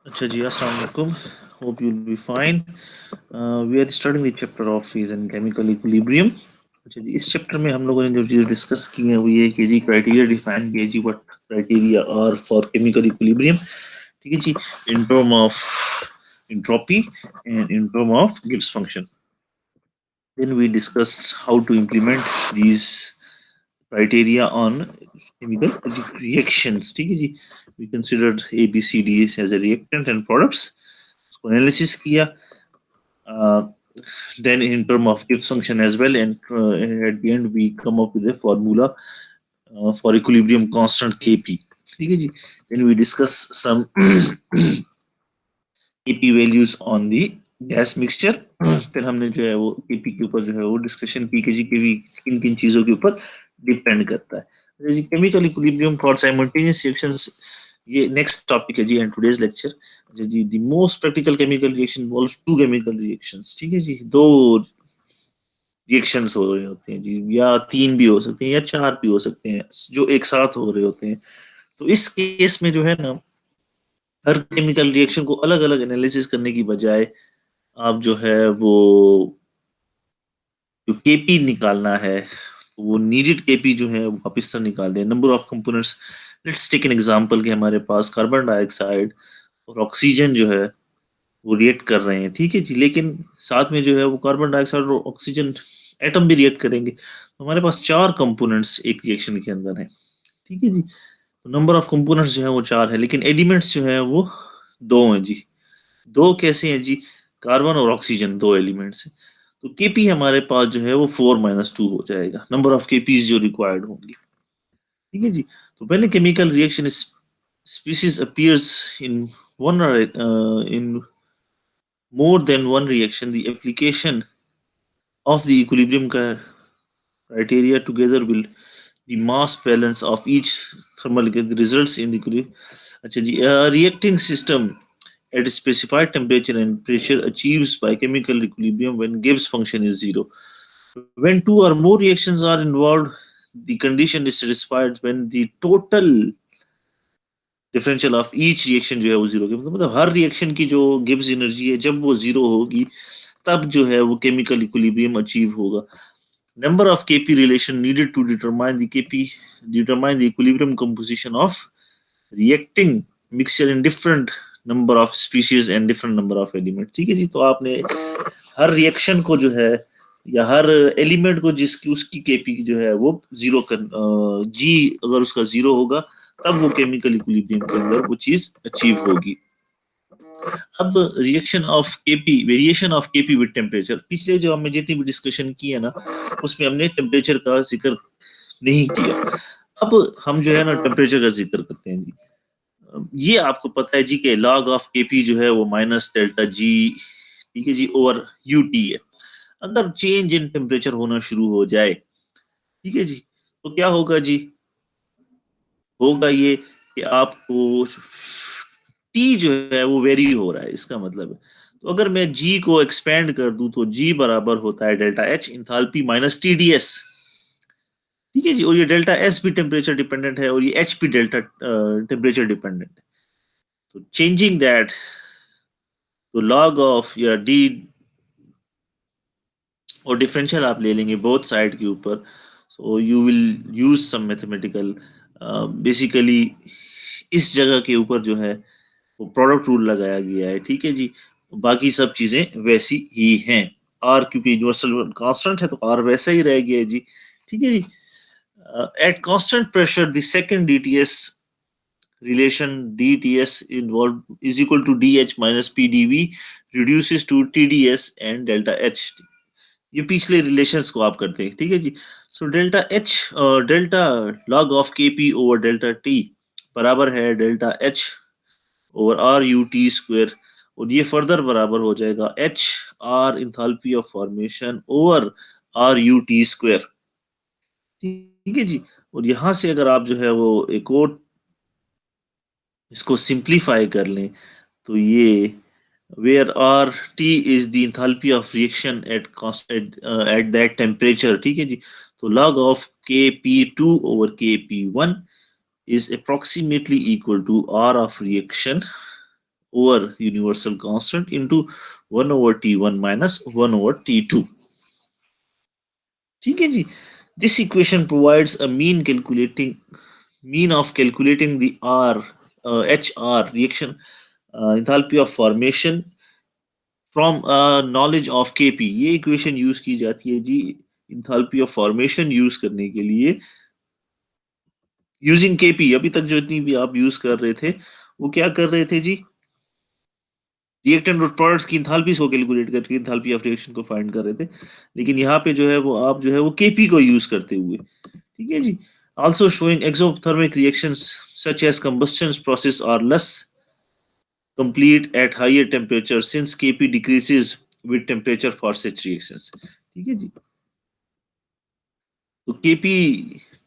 अच्छा जी, अस्सलाम वालेकुम. Hope you'll be fine. We are starting the chapter of phase and chemical equilibrium. अच्छा जी, इस चैप्टर में हम लोगों ने जो चीज़ डिस्कस की है वो ये है कि जी क्राइटेरिया डिफाइन किया जी what criteria are for chemical equilibrium. ठीक है जी, in term of entropy and in term of Gibbs function. Then we discussed how to implement these criteria on chemical reactions. ठीक है जी, we considered A, B, C, D as a reactant and products. उसको analysis किया. Uh, then in term of Gibbs function as well, and at the end we come up with a formula for equilibrium constant Kp. ठीक है जी. Then we discuss some Kp values on the gas mixture. फिर हमने जो है वो KP के ऊपर जो है वो डिस्कशन की कि जी केपी किन किन चीजों के ऊपर डिपेंड करता है. जी chemical equilibrium for simultaneous reactions, ये नेक्स्ट टॉपिक है जी एंड टुडेज लेक्चर. अच्छा जी, the most practical chemical reaction involves two chemical reactions. ठीक है जी, दो रिएक्शंस हो रहे होते हैं जी, या तीन भी हो सकते हैं या चार भी हो सकते हैं जो एक साथ हो रहे होते हैं. तो इस केस में जो है ना, हर केमिकल रिएक्शन को अलग अलग एनालिसिस करने की बजाय आप जो है वो जो केपी निकालना है, वो नीडेड केपी जो है वो आप इस तरह निकाल दें. Number of components, let's take an example कि हमारे पास कार्बन डाइऑक्साइड और ऑक्सीजन जो है वो रिएक्ट कर रहे हैं. ठीक है जी, लेकिन साथ में जो है वो कार्बन डाइऑक्साइड और ऑक्सीजन एटम भी रिएक्ट करेंगे. तो हमारे पास चार कंपोनेंट्स एक रिएक्शन के अंदर है. ठीक है जी, तो नंबर ऑफ कंपोनेंट्स जो है वो चार है, लेकिन एलिमेंट्स जो है वो दो हैं जी. दो कैसे हैं जी, कार्बन और ऑक्सीजन दो एलिमेंट्स हैं. तो केपी हमारे पास जो है वो 4 - 2 हो जाएगा, नंबर ऑफ केपीज जो रिक्वायर्ड होंगी. ठीक है जी. तो when a chemical reaction species appears in one in more than one reaction, the application of the equilibrium criteria together will the mass balance of each thermal results in the equilibrium. अच्छा जी, a reacting system at a specified temperature and pressure achieves by chemical equilibrium when Gibbs function is zero. When two or more reactions are involved, the condition is satisfied when the total differential of each reaction जो है वो zero के मतलब हर reaction की जो Gibbs energy है जब वो जीरो होगी तब जो है वो केमिकल इक्विलिब्रियम अचीव होगा. Number of Kp relation needed to determine the equilibrium composition of reacting mixture in different number of species and different number of elements. ठीक है जी, तो आपने हर रिएक्शन को जो है या हर एलिमेंट को जिसकी उसकी केपी जो है वो जीरो कर जी अगर उसका जीरो होगा तब वो केमिकल इक्विलिब्रियम के अंदर वो चीज अचीव होगी. अब reaction of KP, variation of KP with temperature, पिछले जो हमने जितनी भी डिस्कशन की है ना उसमें हमने टेम्परेचर का जिक्र नहीं किया. अब हम जो है ना टेम्परेचर का जिक्र करते हैं जी. ये आपको पता है जी कि लॉग ऑफ केपी जो है वो माइनस डेल्टा जी, ठीक है जी, ओवर यूटी है. अगर चेंज इन टेम्परेचर होना शुरू हो जाए, ठीक है जी, तो क्या होगा जी, होगा ये कि आपको टी जो है वो वेरी हो रहा है. इसका मतलब है, तो अगर मैं जी को एक्सपेंड कर दूं तो जी बराबर होता है delta H enthalpy minus T D S. ठीक है जी, और ये डेल्टा एस भी टेम्परेचर डिपेंडेंट है और ये एच भी डेल्टा टेम्परेचर डिपेंडेंट है. तो चेंजिंग दैट, तो लॉग ऑफ या डी और डिफरेंशियल आप ले लेंगे बोथ साइड के ऊपर. So you will use some mathematical, basically इस जगह के ऊपर जो है वो प्रोडक्ट रूल लगाया गया है. ठीक है जी, बाकी सब चीजें वैसी ही हैं. आर क्योंकि यूनिवर्सल कांस्टेंट है तो आर वैसा ही रह गया है जी. ठीक है जी. At constant pressure the second DTS relation dts involved is equal to dh minus pdv reduces to tds and delta h. ये पिछले रिलेशंस को आप करते हैं. ठीक है जी. So delta H, delta log of K P over delta T बराबर है delta H over R U T square. और ये फर्दर बराबर हो जाएगा H R enthalpy of formation over R U T square. ठीक है जी. और यहां से अगर आप जो है वो एक और इसको सिंप्लीफाई कर लें तो ये where RT is the enthalpy of reaction at that temperature. ठीक है जी. तो log of Kp2 over Kp1 is approximately equal to R of reaction over universal constant into 1 over T1 minus 1 over T2. ठीक है जी. This equation provides a mean of calculating the HR reaction enthalpy of formation from knowledge of Kp. ये equation use की जाती है जी enthalpy of formation use करने के लिए using Kp. अभी तक जो इतनी भी आप यूज कर रहे थे वो क्या कर रहे थे जी, रिएक्टेंट और प्रोडक्ट्स की इंथैल्पीज को कैलकुलेट करके इंथैल्पी ऑफ रिएक्शन को फाइंड कर रहे थे. लेकिन यहाँ पे जो है वो आप जो है वो Kp को यूज करते हुए, ठीक है जी. Also showing exothermic reactions such as combustion process are less complete at higher temperature since Kp decreases with temperature for such reactions. ठीक है जी. तो Kp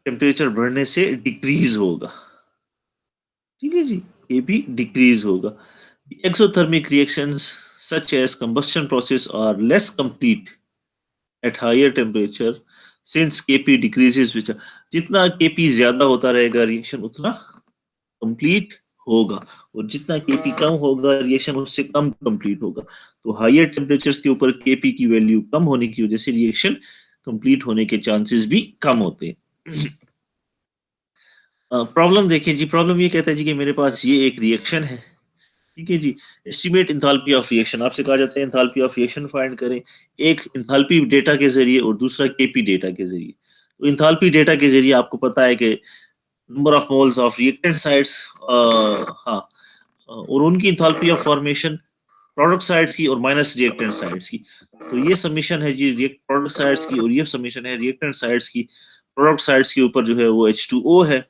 टेम्परेचर बढ़ने से डिक्रीज होगा. ठीक है जी. Kp डिक्रीज होगा. Exothermic reactions such as combustion process are less complete at higher temperature since Kp decreases with जितना Kp ज्यादा होता रहेगा रिएक्शन उतना कंप्लीट होगा और जितना Kp कम होगा रिएक्शन उससे कम कंप्लीट होगा. तो हायर टेम्परेचर्स के ऊपर Kp की वैल्यू कम होने की वजह से रिएक्शन कंप्लीट होने के चांसेस भी कम होते हैं. प्रॉब्लम देखिए जी. प्रॉब्लम ये कहता है जी कि मेरे पास ये एक रिएक्शन है. ठीक है जी. एस्टिमेट इंथैल्पी ऑफ रिएक्शन आपसे कहा जाता है इंथैल्पी ऑफ रिएक्शन फाइंड करें, एक इंथैल्पी डेटा के जरिए और दूसरा Kp डेटा के जरिए. तो इंथैल्पी डेटा के जरिए आपको पता है कि number of moles of reactant sides, हाँ, और उनकी enthalpy of formation product sides की और माइनस रिएक्टेंट साइड्स की. तो ये समीशन है जी रिएक्ट प्रोडक्ट साइड्स की और ये समीशन है रिएक्टेंट साइड्स की. प्रोडक्ट साइड्स के ऊपर जो है वो H2O है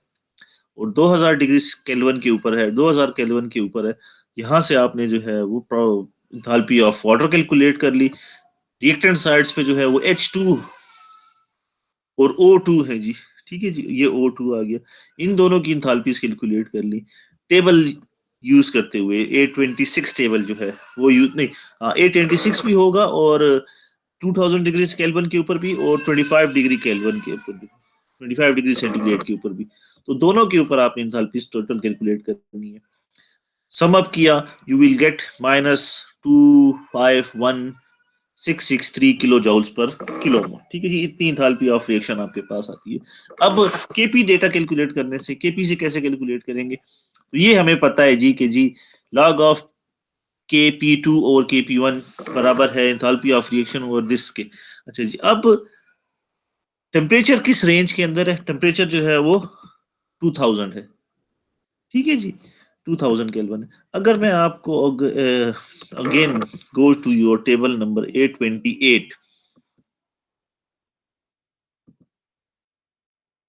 और 2000 डिग्री केल्विन के ऊपर है, 2000 केल्विन के ऊपर है. यहाँ से आपने जो है वो इंथैल्पी ऑफ वाटर कैलकुलेट कर ली. रिएक्टेंट साइड्स पे जो है वो H2 और O2 है जी. ठीक है जी. ये O2 आ गया. इन दोनों की इंथैल्पीज कैलकुलेट कर ली टेबल यूज करते हुए. A26 टेबल जो है वो यूज नहीं, हाँ A26 भी होगा और 2000 डिग्री केल्विन के ऊपर भी और 25 डिग्री केल्विन के ऊपर भी, 25 डिग्री सेंटीग्रेड के ऊपर भी. तो दोनों के ऊपर आपने इंथैल्पीज टोटल कैलकुलेट करनी है. सम अप किया you will get -251,663 kilo joules per kilomole. ठीक है जी. इतनी इंथैल्पी ऑफ रिएक्शन आपके पास आती है. अब Kp डेटा कैलकुलेट करने से Kp से कैसे कैलकुलेट करेंगे, तो ये हमें पता है जी कि जी log ऑफ Kp2 और Kp1 बराबर है enthalpy of reaction over this के. अच्छा जी. अब टेम्परेचर किस रेंज के अंदर है, टेम्परेचर जो है वो 2000 है. ठीक है जी. 2000 केल्विन है. अगर मैं आपको again go to your table number 828,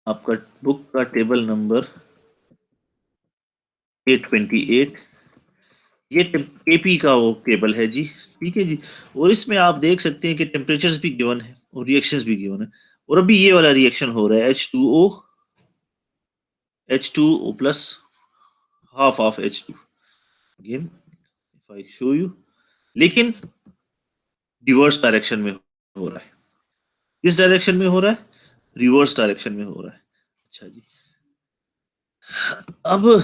आपका बुक का टेबल नंबर 828, ये Kp का वो टेबल है जी. ठीक है जी. और इसमें आप देख सकते हैं कि टेम्परेचर्स भी गिवन है और रिएक्शंस भी गिवन है. और अभी ये वाला रिएक्शन हो रहा है H2O plus half of H2. Again if I show you, लेकिन रिवर्स डायरेक्शन में हो रहा है. किस डायरेक्शन में हो रहा है, रिवर्स डायरेक्शन में हो रहा है. अच्छा जी. अब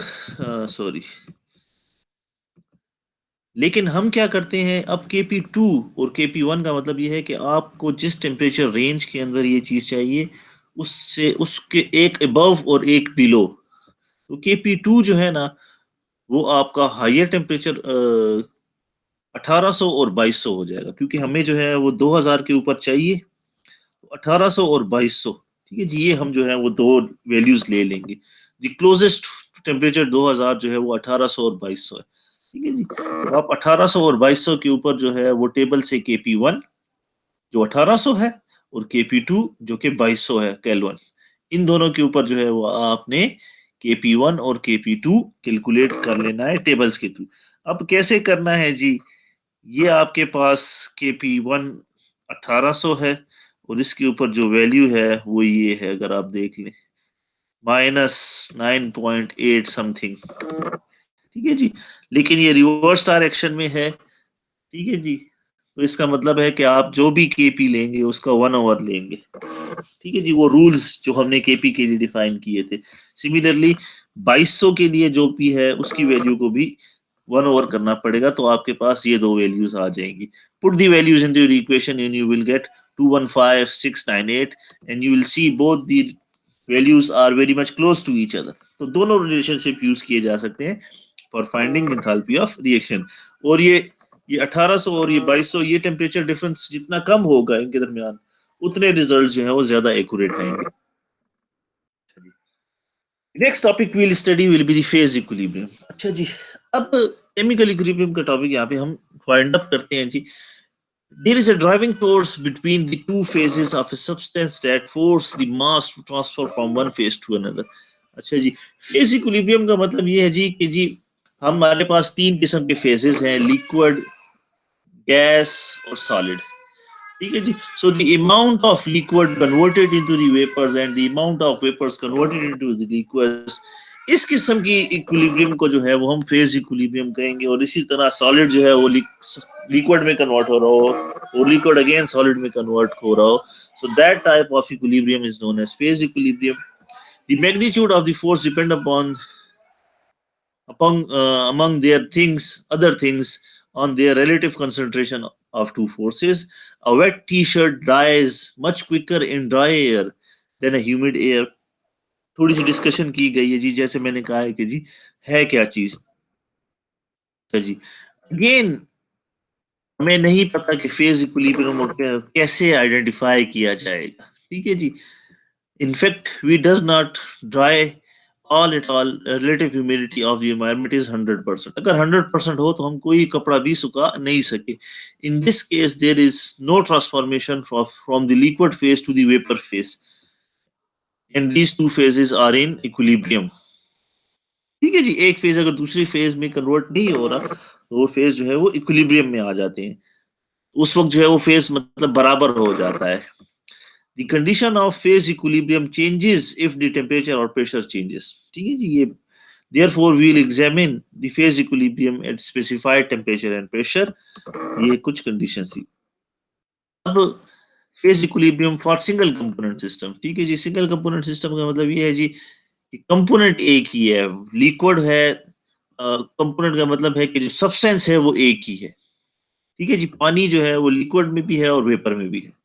सॉरी, लेकिन हम क्या करते हैं अब Kp2 और Kp1 का मतलब ये है कि आपको जिस टेम्परेचर रेंज के अंदर ये चीज चाहिए उससे उसके एक अबव और एक बिलो. तो Kp2 जो है ना वो आपका हायर टेम्परेचर 1800 और 2200 हो जाएगा, क्योंकि हमें जो है वो 2000 के ऊपर चाहिए. 1800 और 2200. ठीक है जी. ये हम जो है वो दो वैल्यूज ले लेंगे. द क्लोजेस्ट टेम्परेचर 2000 जो है वो 1800 और 2200 है. ठीक है जी. तो आप 1800 और 2200 के ऊपर जो है वो टेबल से Kp1 जो 1800 है और Kp2 जो कि 2200 है केल्विन, इन दोनों के ऊपर जो है वो आपने Kp1 और Kp2 कैलकुलेट कर लेना है टेबल्स के थ्रू. अब कैसे करना है जी, ये आपके पास Kp1 1800 है और इसके ऊपर जो वैल्यू है वो ये है, अगर आप देख लें -9.8 समथिंग. ठीक है जी. लेकिन ये रिवर्स डायरेक्शन में है. ठीक है जी. तो इसका मतलब है कि आप जो भी Kp लेंगे उसका 1 ओवर लेंगे. ठीक है जी. वो रूल्स जो हमने Kp के लिए डिफाइन किए थे. सिमिलरली 2200 के लिए जो भी है उसकी वैल्यू को भी वन ओवर करना पड़ेगा, तो आपके पास ये दो वैल्यूज आ जाएंगी. Put the values in the equation and you will get 215,698 and you will see both the values are very much close to each other. तो दोनों रिलेशनशिप यूज किए जा सकते हैं for finding enthalpy of reaction. और ये 1800 और ये 2200, ये टेम्परेचर डिफरेंस जितना कम होगा इनके दरमियान, उतने रिजल्ट जो है वो ज्यादा एक्यूरेट आएंगे. Next topic will study will be the phase equilibrium. अच्छा जी, अब केमिकल इक्विलिब्रियम का टॉपिक यहाँ पे हम फाइंड अप करते हैं जी. There is a driving force between the two phases of a substance that force the mass to transfer from one phase to another. अच्छा जी, phase equilibrium का मतलब ये है जी कि जी हमारे पास तीन किस्म के फेजेस हैं, लिक्विड, गैस और सॉलिड. ठीक है जी. So the amount of liquid converted into the vapours and the amount of vapours converted into the liquids, इस किस्म की इक्विलिब्रियम को जो है वो हम फेज इक्विलिब्रियम कहेंगे. और इसी तरह सॉलिड जो है वो लिक्विड में कन्वर्ट हो रहा हो और लिक्विड अगेन सॉलिड में कन्वर्ट हो रहा हो, so that type of equilibrium is known as phase equilibrium. The magnitude of the force depend upon among their things, other things, on their relative concentration of two forces. A wet t-shirt dries much quicker in dry air than a humid air. थोड़ी सी discussion की गई है जी, जैसे मैंने कहा है कि जी है क्या चीज. जी अगेन हमें नहीं पता कि फेज इक्विलिब्रियम कैसे आइडेंटिफाई किया जाएगा. ठीक है जी. In fact, we does not dry all at all. Relative humidity of the environment is 100%. अगर 100% हो तो हम कोई कपड़ा भी सुखा नहीं सके. In this case, there is no transformation from the liquid phase to the vapor phase, and these two phases are in equilibrium. ठीक है जी. एक फेज अगर दूसरी फेज में कन्वर्ट नहीं हो रहा तो वो फेज जो है वो इक्विलिब्रियम में आ जाते हैं. उस वक्त जो है वो फेज मतलब बराबर हो जाता है. The condition of phase equilibrium changes if the temperature or pressure changes. ठीक है जी. ये therefore we will examine the phase equilibrium at specified temperature and pressure. ये कुछ conditions थी. अब phase equilibrium for single component system. ठीक है जी. single component system का मतलब ये है जी कि कंपोनेंट एक ही है, लिक्विड है. कंपोनेंट का मतलब है कि जो सब्सटेंस है वो एक ही है. ठीक है जी. पानी जो है वो लिक्विड में भी है और वेपर में भी है.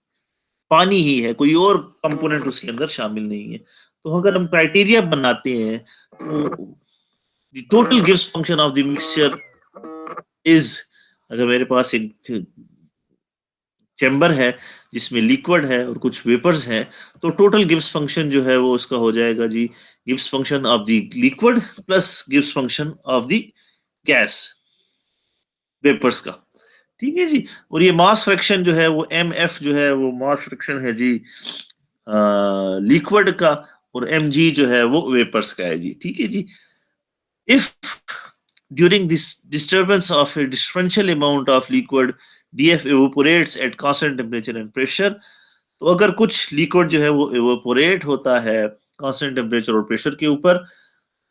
पानी ही है, कोई और कंपोनेंट उसके अंदर शामिल नहीं है. तो अगर हम क्राइटेरिया बनाते हैं तो the total gives function of the mixture is, अगर मेरे पास एक चैम्बर है जिसमें लिक्विड है और कुछ वेपर्स हैं, तो टोटल गिब्स फंक्शन जो है वो उसका हो जाएगा जी Gibbs function of the liquid plus Gibbs function of the gas vapours का. ठीक है जी. और ये मास फ्रैक्शन जो है वो एम एफ जो है वो मास फ्रैक्शन है जी लिक्विड का, और एम जी जो है वो वेपर्स का है जी. ठीक है जी. If during this disturbance of a differential amount of liquid, df evaporates at constant temperature and pressure. तो अगर कुछ लिक्विड जो है वो evaporate होता है constant टेम्परेचर और प्रेशर के ऊपर,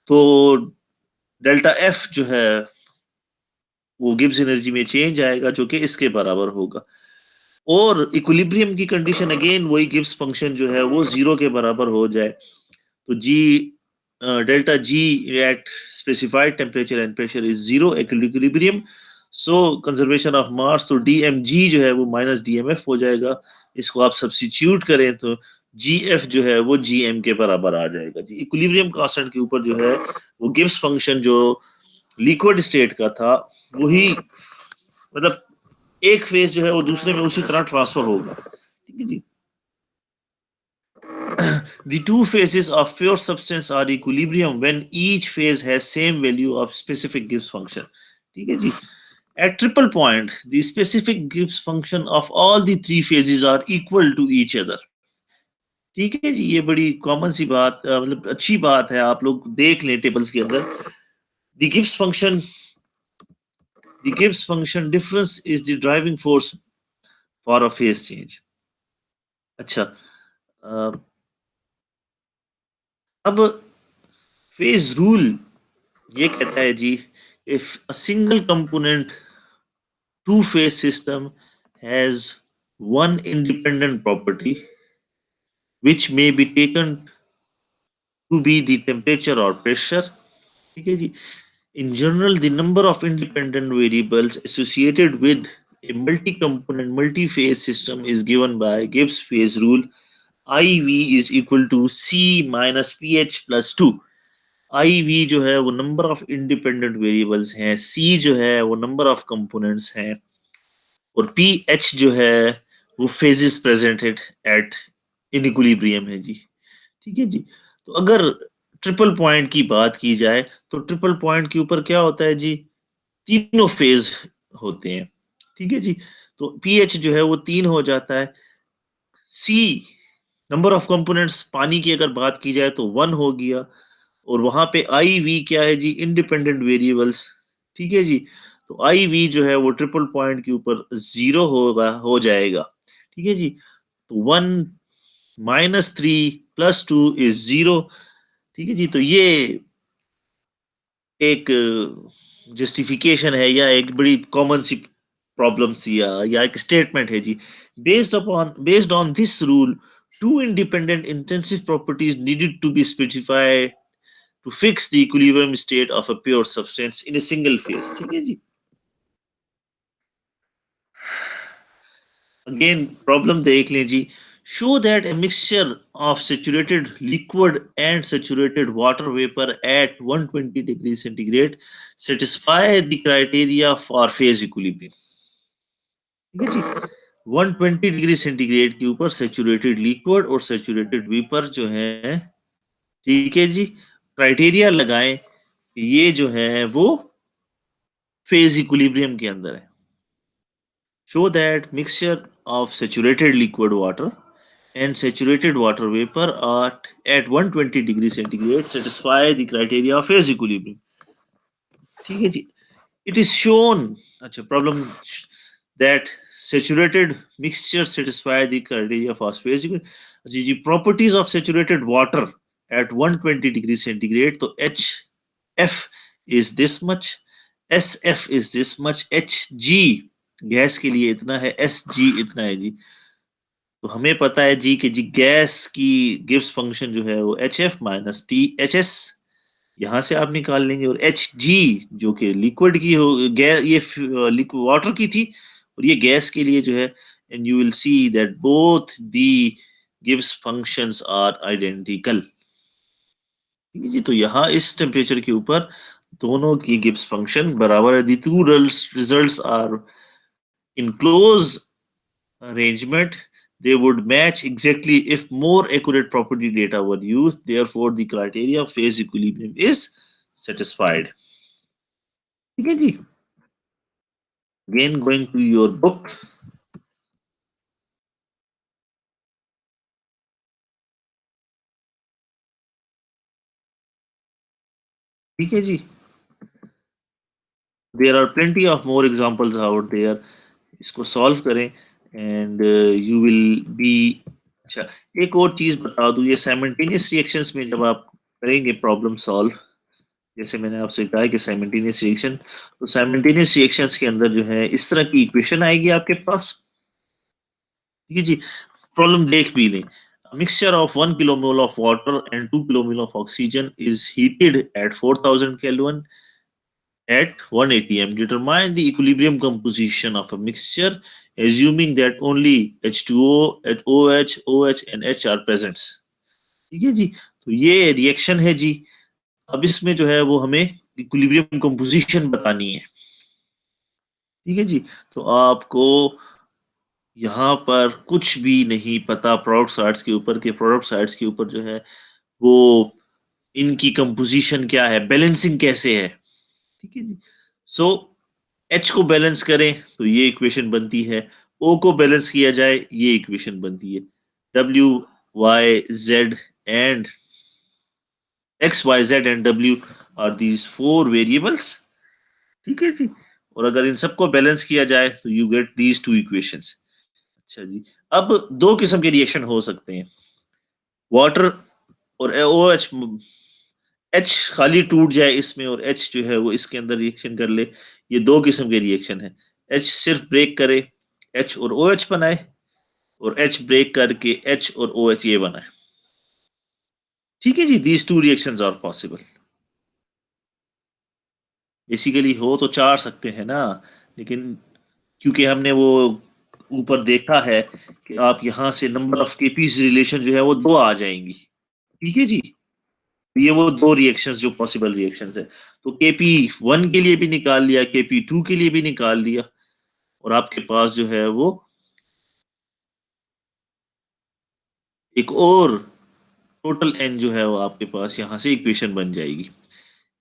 तो डेल्टा एफ जो है वो गिब्स एनर्जी में चेंज आएगा जो कि इसके बराबर होगा. और इक्विलिब्रियम की कंडीशन अगेन वही गिब्स फंक्शन जो है वो जीरो के बराबर हो जाए, तो जी delta G at specified temperature and pressure is zero equilibrium. So conservation of mass, तो डी एम जी जो है वो माइनस डी एम एफ हो जाएगा. इसको आप सब्सिट्यूट करें तो जी एफ जो है वो जी एम के बराबर आ जाएगा जी. इक्विलिब्रियम कांस्टेंट के ऊपर जो है वो गिब्स फंक्शन जो लिक्विड स्टेट का था वही, मतलब एक फेज जो है वो दूसरे में उसी तरह ट्रांसफर होगा. ठीक है जी. The two phases of pure substance are equilibrium when each phase has same value of specific Gibbs function. ठीक है जी. At triple point, the specific Gibbs function of all the three phases are equal to each other. ठीक है जी. ये बड़ी common सी बात, मतलब अच्छी बात है, आप लोग देख लें टेबल्स के अंदर. The Gibbs function, the Gibbs function difference is the driving force for a phase change. अच्छा, अब फेज रूल ये कहता है जी, if a single component two phase system has one independent property which may be taken to be the temperature or pressure. ठीक है जी. In general, the number of independent variables associated with a multi-component, multi-phase system is given by Gibbs phase rule. IV is equal to C minus PH plus 2. IV जो है वो number of independent variables हैं, C जो है वो number of components हैं, और PH जो है वो फेजेस प्रेजेंटेड एट इनइक्विलिब्रियम है जी। ठीक है जी। तो अगर ट्रिपल पॉइंट की बात की जाए तो ट्रिपल पॉइंट के ऊपर क्या होता है जी, तीनों फेज होते हैं। ठीक है जी। तो पीएच जो है वो 3 हो जाता है। सी नंबर ऑफ कंपोनेंट्स पानी की अगर बात की जाए तो 1 हो गया, और वहां पे आई वी क्या है जी, इंडिपेंडेंट वेरिएबल्स। ठीक है जी। तो आई वी जो है वो ट्रिपल पॉइंट के ऊपर 0 होगा, हो जाएगा। ठीक है जी। तो 1 -3 +2 इज 0। ठीक है जी। तो ये एक जस्टिफिकेशन है या एक बड़ी कॉमन सी प्रॉब्लम सी या एक स्टेटमेंट है जी। Based on this rule, two independent intensive properties needed to be specified to fix the equilibrium state of a pure substance in a single phase. ठीक है जी। अगेन प्रॉब्लम देख लें जी। Show that a mixture of saturated liquid and saturated water vapor at 120 degrees centigrade satisfy the criteria for phase equilibrium। ठीक है जी। 120 degree centigrade के ऊपर saturated liquid और saturated vapour जो है, ठीक है जी, क्राइटेरिया लगाएं, ये जो है वो फेज इक्विलिब्रियम के अंदर है। Show that mixture of saturated liquid water and saturated water vapor at 120 degree centigrade satisfy the criteria of phase equilibrium। ठीक है जी। It is shown, अच्छा problem, that saturated mixture satisfy the criteria for phase equilibrium। जी जी, properties of saturated water at 120 degree centigrade, तो HF is this much, SF is this much, HG gas के लिए इतना है, SG इतना है जी। तो हमें पता है जी कि जी गैस की गिब्स फंक्शन जो है वो HF minus T H S, यहां से आप निकाल लेंगे, और एच जी जो कि लिक्विड की हो, गैस ये लिक्विड वाटर की थी, और ये गैस के लिए जो है, and you will see that both the Gibbs functions are identical. ठीक है जी। तो यहाँ इस टेम्परेचर के ऊपर दोनों की गिब्स फंक्शन बराबर है। The two results are in close arrangement, they would match exactly if more accurate property data were used, therefore the criteria of phase equilibrium is satisfied। ठीक है जी। Again going to your book। ठीक है जी। There are plenty of more examples out there, इसको solve करें and you will be. अच्छा, एक और चीज बता दूं, ये साइमल्टेनियस रिएक्शंस में जब आप करेंगे प्रॉब्लम सॉल्व, जैसे मैंने आपसे कहा है कि साइमल्टेनियस रिएक्शन, तो साइमल्टेनियस रिएक्शंस के अंदर जो है इस तरह की इक्वेशन आएगी आपके पास। ठीक है जी। प्रॉब्लम देख भी लें। Mixture of 1 kilomole of water and 2 kilomole of oxygen is heated at 4000 Kelvin at 1 atm, determine the equilibrium composition of a mixture assuming that only H2O, OH, OH and H are present। ठीक है जी। तो ये reaction है जी। अब इसमें जो है वो हमें इक्विलिब्रियम कंपोजिशन बतानी है। ठीक है जी। तो आपको यहाँ पर कुछ भी नहीं पता प्रोडक्ट साइड्स के ऊपर, के प्रोडक्ट साइड्स के ऊपर जो है वो इनकी कंपोजिशन क्या है, बैलेंसिंग कैसे है। ठीक है जी। सो एच को बैलेंस करें तो ये इक्वेशन बनती है, ओ को बैलेंस किया जाए ये इक्वेशन बनती है। W Y Z and X Y Z and W are these four variables. ठीक है जी। और अगर इन सबको बैलेंस किया जाए तो you get these two equations. अच्छा जी। अब दो किस्म के रिएक्शन हो सकते हैं, वाटर और ओ एच। एच खाली टूट जाए इसमें और एच जो है वो इसके अंदर रिएक्शन कर ले, ये दो किस्म के रिएक्शन है। एच सिर्फ ब्रेक करे, एच और ओ एच बनाए, और एच ब्रेक करके एच और ओ एच ये बनाए। ठीक है जी। These two reactions are possible. Basically हो तो चार सकते हैं ना, लेकिन क्योंकि हमने वो ऊपर देखा है कि आप यहाँ से नंबर ऑफ केपीज रिलेशन जो है वो दो आ जाएंगी। ठीक है जी। ये वो दो रिएक्शंस जो पॉसिबल रिएक्शंस है, तो केपी वन के लिए भी निकाल लिया, केपी टू के लिए भी निकाल लिया, और आपके पास जो है वो एक और टोटल एन जो है वो आपके पास यहाँ से इक्वेशन बन जाएगी।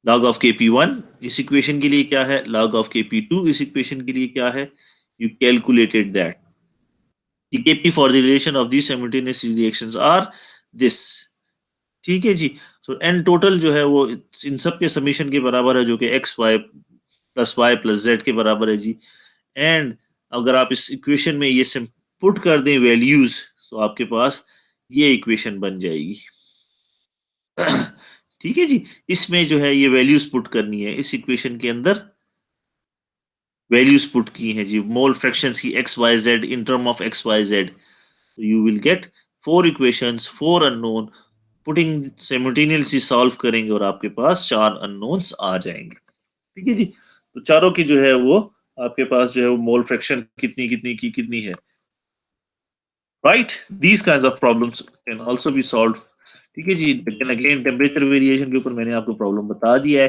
log of K P one इस इक्वेशन के लिए क्या है, log of K P to इस इक्वेशन के लिए क्या है, you calculated that the kp for the relation of these simultaneous reactions are this। ठीक है जी। सो एन टोटल जो है वो इन सब के समीशन के बराबर है, जो कि एक्स वाई प्लस जेड के बराबर है जी। एंड अगर आप इस इक्वेशन में ये सिम पुट कर दें वैल्यूज, तो आपके पास ये इक्वेशन बन जाएगी। ठीक है जी। इसमें जो है ये वैल्यूज पुट करनी है इस इक्वेशन के अंदर, वैल्यूज पुट की हैं जी मोल फ्रैक्शंस की X Y Z in term of X Y Z. तो you will get four equations, four unknown, putting simultaneously solve करेंगे और आपके पास चार अननोन्स आ जाएंगे। ठीक है जी। तो चारों की जो है वो आपके पास जो है वो मोल फ्रैक्शन कितनी कितनी की कितनी है, right. These kinds of problems can also be solved. ठीक है जी। लेकिन अगेन टेम्परेचर वेरिएशन के ऊपर मैंने आपको प्रॉब्लम बता दिया है।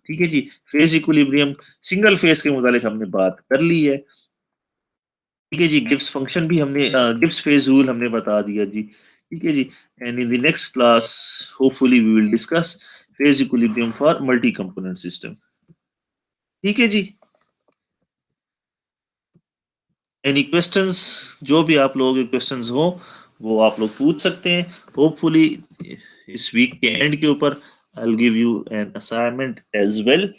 ठीक है जी। फेज इक्विलिब्रियम सिंगल फेज के मुतालिक हमने बात कर ली है। ठीक है जी। गिब्स फंक्शन भी हमने, गिब्स फेज रूल हमने बता दिया जी। ठीक है जी। And in the next class hopefully we will discuss phase equilibrium for multi component system. ठीक है जी। एनी क्वेश्चंस, जो भी आप लोगों के क्वेश्चंस हो वो आप लोग पूछ सकते हैं। होपफुली इस वीक के एंड के ऊपर I will give you an assignment as well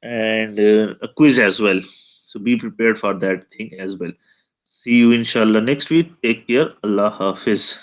and a quiz as well. So be prepared for that thing as well. See you inshallah next week. Take care. Allah Hafiz.